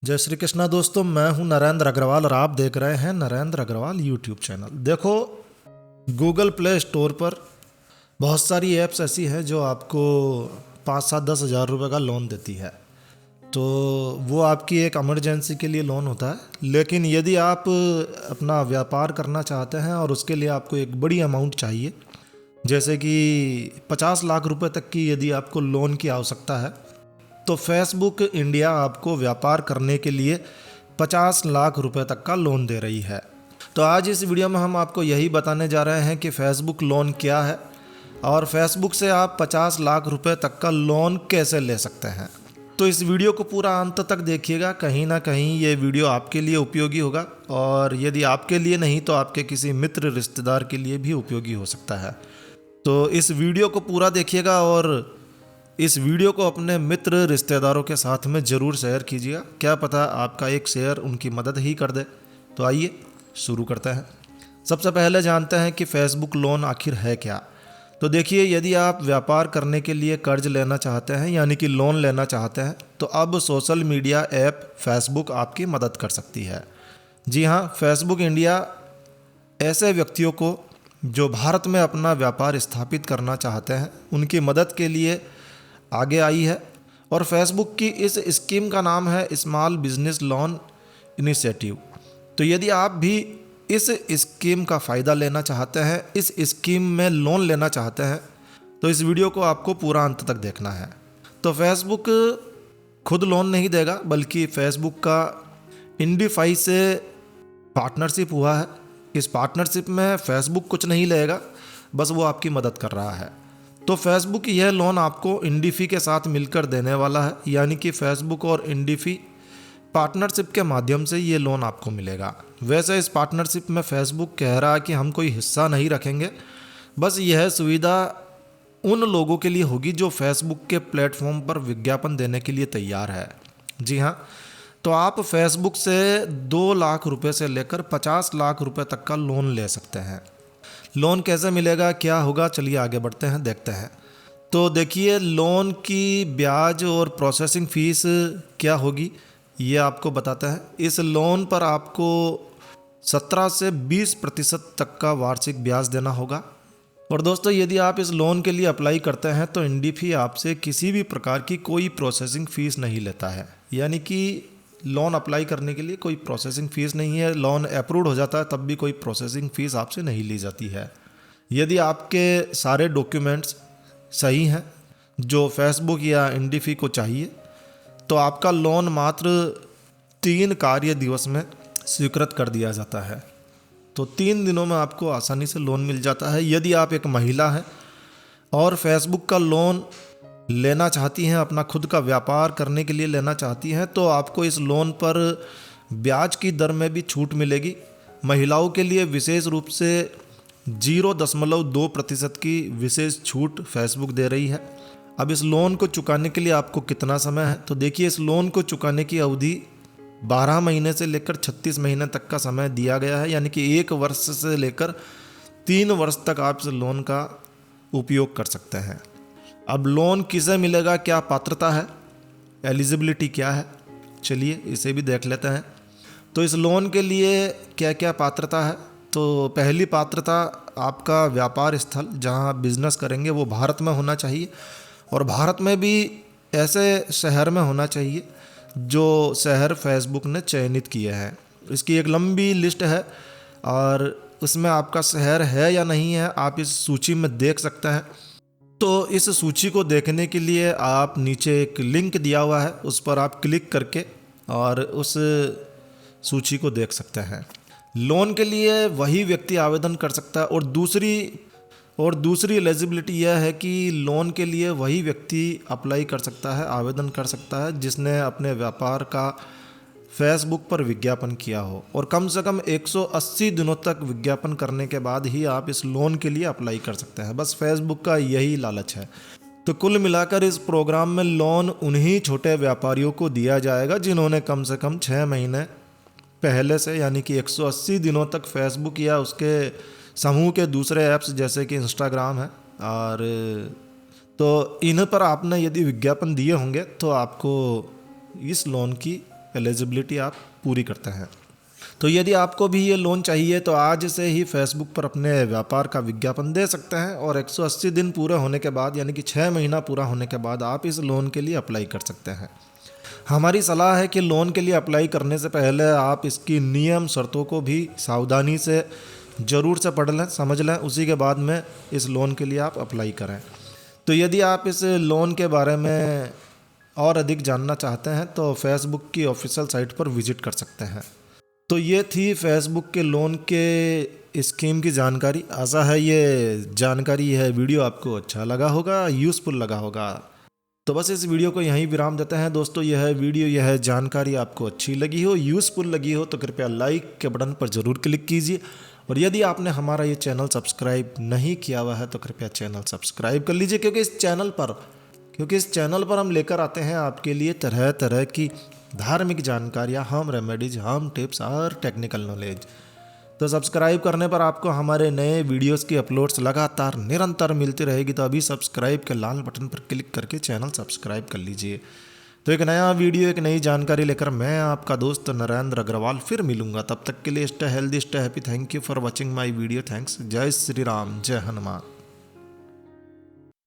जय श्री कृष्णा दोस्तों, मैं हूं नरेंद्र अग्रवाल और आप देख रहे हैं नरेंद्र अग्रवाल यूट्यूब चैनल। देखो, गूगल प्ले स्टोर पर बहुत सारी ऐप्स ऐसी हैं जो आपको 5-7-10 हज़ार रुपये का लोन देती है। तो वो आपकी एक इमरजेंसी के लिए लोन होता है। लेकिन यदि आप अपना व्यापार करना चाहते हैं और उसके लिए आपको एक बड़ी अमाउंट चाहिए, जैसे कि 50 लाख रुपए तक की यदि आपको लोन की आवश्यकता है, तो फेसबुक इंडिया आपको व्यापार करने के लिए 50 लाख रुपए तक का लोन दे रही है। तो आज इस वीडियो में हम आपको यही बताने जा रहे हैं कि फेसबुक लोन क्या है और फेसबुक से आप 50 लाख रुपए तक का लोन कैसे ले सकते हैं। तो इस वीडियो को पूरा अंत तक देखिएगा, कहीं ना कहीं ये वीडियो आपके लिए उपयोगी होगा और यदि आपके लिए नहीं तो आपके किसी मित्र रिश्तेदार के लिए भी उपयोगी हो सकता है। तो इस वीडियो को पूरा देखिएगा और इस वीडियो को अपने मित्र रिश्तेदारों के साथ में ज़रूर शेयर कीजिएगा, क्या पता आपका एक शेयर उनकी मदद ही कर दे। तो आइए शुरू करते हैं। सबसे पहले जानते हैं कि फेसबुक लोन आखिर है क्या। तो देखिए, यदि आप व्यापार करने के लिए कर्ज लेना चाहते हैं यानी कि लोन लेना चाहते हैं, तो अब सोशल मीडिया ऐप फेसबुक आपकी मदद कर सकती है। जी हाँ, फेसबुक इंडिया ऐसे व्यक्तियों को जो भारत में अपना व्यापार स्थापित करना चाहते हैं उनकी मदद के लिए आगे आई है। और फेसबुक की इस स्कीम का नाम है स्मॉल बिजनेस लोन इनिशिएटिव। तो यदि आप भी इस स्कीम का फ़ायदा लेना चाहते हैं, इस स्कीम में लोन लेना चाहते हैं, तो इस वीडियो को आपको पूरा अंत तक देखना है। तो फेसबुक खुद लोन नहीं देगा, बल्कि फेसबुक का इंडीफाई से पार्टनरशिप हुआ है। इस पार्टनरशिप में फेसबुक कुछ नहीं लेगा, बस वो आपकी मदद कर रहा है। तो फेसबुक यह लोन आपको इंडीफी के साथ मिलकर देने वाला है, यानी कि फेसबुक और इंडीफी पार्टनरशिप के माध्यम से ये लोन आपको मिलेगा। वैसे इस पार्टनरशिप में फेसबुक कह रहा है कि हम कोई हिस्सा नहीं रखेंगे, बस यह सुविधा उन लोगों के लिए होगी जो फेसबुक के प्लेटफॉर्म पर विज्ञापन देने के लिए तैयार है। जी हाँ, तो आप फेसबुक से 2 लाख रुपए से लेकर 50 लाख रुपए तक का लोन ले सकते हैं। लोन कैसे मिलेगा, क्या होगा, चलिए आगे बढ़ते हैं, देखते हैं। तो देखिए, लोन की ब्याज और प्रोसेसिंग फ़ीस क्या होगी ये आपको बताता है। इस लोन पर आपको 17 से 20% तक का वार्षिक ब्याज देना होगा। और दोस्तों, यदि आप इस लोन के लिए अप्लाई करते हैं तो इंडीफी आपसे किसी भी प्रकार की कोई प्रोसेसिंग फ़ीस नहीं लेता है, यानी कि लोन अप्लाई करने के लिए कोई प्रोसेसिंग फ़ीस नहीं है। लोन अप्रूव्ड हो जाता है तब भी कोई प्रोसेसिंग फ़ीस आपसे नहीं ली जाती है। यदि आपके सारे डॉक्यूमेंट्स सही हैं जो फेसबुक या इंडीफी को चाहिए, तो आपका लोन मात्र 3 कार्य दिवस में स्वीकृत कर दिया जाता है। तो 3 दिनों में आपको आसानी से लोन मिल जाता है। यदि आप एक महिला हैं और फेसबुक का लोन लेना चाहती हैं, अपना खुद का व्यापार करने के लिए लेना चाहती हैं, तो आपको इस लोन पर ब्याज की दर में भी छूट मिलेगी। महिलाओं के लिए विशेष रूप से 0.2% की विशेष छूट फेसबुक दे रही है। अब इस लोन को चुकाने के लिए आपको कितना समय है, तो देखिए, इस लोन को चुकाने की अवधि 12 महीने से लेकर 36 महीने तक का समय दिया गया है, यानी कि 1 वर्ष से लेकर 3 वर्ष तक आप इस लोन का उपयोग कर सकते हैं। अब लोन किसे मिलेगा, क्या पात्रता है, एलिजिबिलिटी क्या है, चलिए इसे भी देख लेते हैं। तो इस लोन के लिए क्या क्या पात्रता है। तो पहली पात्रता, आपका व्यापार स्थल जहां बिजनेस करेंगे वो भारत में होना चाहिए और भारत में भी ऐसे शहर में होना चाहिए जो शहर फेसबुक ने चयनित किए हैं। इसकी एक लंबी लिस्ट है और उसमें आपका शहर है या नहीं है आप इस सूची में देख सकते हैं। तो इस सूची को देखने के लिए आप नीचे एक लिंक दिया हुआ है, उस पर आप क्लिक करके और उस सूची को देख सकते हैं। लोन के लिए वही व्यक्ति आवेदन कर सकता है और दूसरी एलिजिबिलिटी यह है कि लोन के लिए वही व्यक्ति अप्लाई कर सकता है, आवेदन कर सकता है जिसने अपने व्यापार का फेसबुक पर विज्ञापन किया हो और कम से कम 180 दिनों तक विज्ञापन करने के बाद ही आप इस लोन के लिए अप्लाई कर सकते हैं। बस फेसबुक का यही लालच है। तो कुल मिलाकर इस प्रोग्राम में लोन उन्हीं छोटे व्यापारियों को दिया जाएगा जिन्होंने कम से कम 6 महीने पहले से, यानी कि 180 दिनों तक फेसबुक या उसके समूह के दूसरे ऐप्स जैसे कि इंस्टाग्राम है और तो इन पर आपने यदि विज्ञापन दिए होंगे तो आपको इस लोन की एलिजिबिलिटी आप पूरी करते हैं। तो यदि आपको भी ये लोन चाहिए तो आज से ही फेसबुक पर अपने व्यापार का विज्ञापन दे सकते हैं और 180 दिन पूरे होने के बाद यानी कि 6 महीना पूरा होने के बाद आप इस लोन के लिए अप्लाई कर सकते हैं। हमारी सलाह है कि लोन के लिए अप्लाई करने से पहले आप इसकी नियम शर्तों को भी सावधानी से ज़रूर से पढ़ लें, समझ लें, उसी के बाद में इस लोन के लिए आप अप्लाई करें। तो यदि आप इस लोन के बारे में और अधिक जानना चाहते हैं तो फेसबुक की ऑफिशियल साइट पर विजिट कर सकते हैं। तो ये थी फेसबुक के लोन के स्कीम की जानकारी। आशा है ये जानकारी, यह वीडियो आपको अच्छा लगा होगा, यूज़फुल लगा होगा। तो बस इस वीडियो को यहीं विराम देते हैं दोस्तों। यह वीडियो, यह जानकारी आपको अच्छी लगी हो, यूज़फुल लगी हो तो कृपया लाइक के बटन पर ज़रूर क्लिक कीजिए। और यदि आपने हमारा ये चैनल सब्सक्राइब नहीं किया हुआ है तो कृपया चैनल सब्सक्राइब कर लीजिए, क्योंकि इस चैनल पर हम लेकर आते हैं आपके लिए तरह तरह की धार्मिक जानकारियाँ, होम रेमेडीज, होम टिप्स और टेक्निकल नॉलेज। तो सब्सक्राइब करने पर आपको हमारे नए वीडियोस की अपलोड्स लगातार निरंतर मिलती रहेगी। तो अभी सब्सक्राइब के लाल बटन पर क्लिक करके चैनल सब्सक्राइब कर लीजिए। तो एक नया वीडियो, एक नई जानकारी लेकर मैं आपका दोस्त नरेंद्र अग्रवाल फिर मिलूंगा। तब तक के लिए stay healthy, stay happy. Thank you for watching my video. Thanks. जय श्री राम, जय हनुमान।